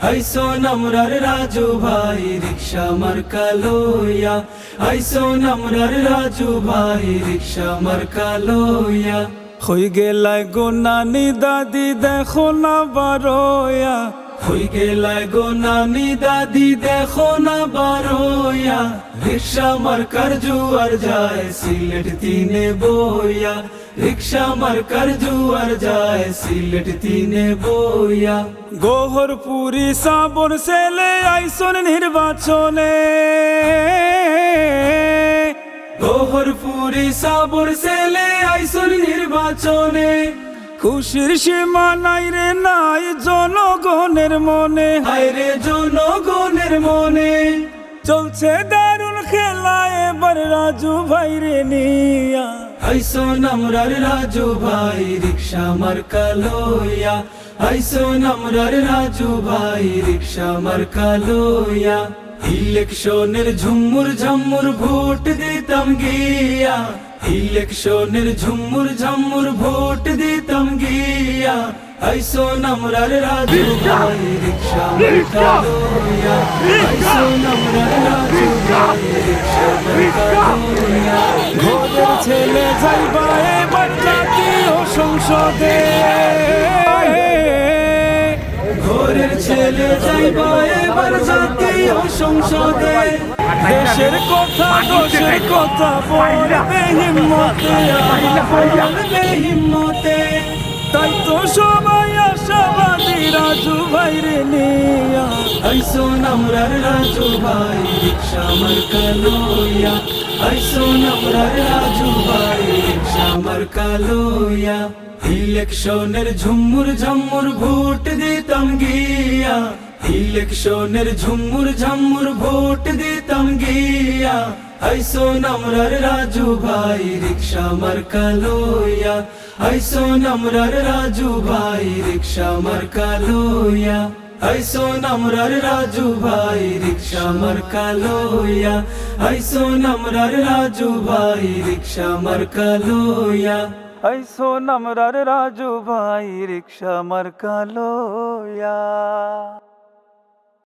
আইসোন আমরার রাজু ভাই রিক্সা মার্কা লইয়া, আইসোন আমরার রাজু ভাই রিক্সা মার্কা লইয়া। হই গেলায় গো নানি দাদি দেখো না বারোয়া, হই গেলায় গো নানি দাদি দেখো না বারোয়া। রিক্সা মার্কার জুয়ার যায় সিলেট তিনে বইয়া, রিক্সা মার্কার জুয়ার যায় সিলেট তিনে বইয়া। গোহরপুরি সাবর ছেলে আইসোন নির্বাচনে, গোহরপুরি সাবর ছেলে আইসোন নির্বাচনে। খুশির সীমা নাই রে নাই জনগণের মনে, হায় রে জনগণের মনে। চলছে দারুণ খেলা এবার রাজু ভাই রে নিয়া, আইসোন আমরার রাজু ভাই রিক্সা মার্কা লইয়া, আইসোন আমরার রাজু ভাই রিক্সা মার্কা লইয়া। ইলেকশনের ঝুমুর ঝামুর ভোট দিতাম গিয়া, ইলেকশনের ঝুমুর ঝামুর ভোট দিতাম গিয়া। আইসোন আমরার রাজু ভাই রিক্সা মার্কা লইয়া, আইসোন আমরার রাজু ভাই রিক্সা মার্কা লইয়া। ঘরের ছেলে যাইবা এবার জাতীয় সংসদে, ঘরের ছেলে যাইবা এবার জাতীয় সংসদে। দেশের কথা দেশের কথা বলবে হিম্মতে, বলবে হিম্মতে। তাই তো সবাই আশাবাদী রাজু ভাই রে নিয়া, আইসোন আমরার রাজু ভাই রিক্সা মার্কা লইয়া, আইসোন আমরার রাজু ভাই রিক্সা মার্কা লইয়া। ইলেকশনের ঝুমুর ঝামুর ভোট দিতাম গিয়া, ইলেকশনের ঝুমুর ঝামুর ভোট দিতাম গিয়া। আইসোন আমরার রাজু ভাই রিক্সা মার্কা লইয়া, আইসোন আমরার রাজু ভাই রিক্সা মার্কা লইয়া, আইসোন আমরার রাজু ভাই রিক্সা মার্কা লইয়া, আইসোন আমরার রাজু ভাই রিক্সা মার্কা লইয়া, আইসোন আমরার রাজু ভাই রিক্সা মার্কা লইয়া।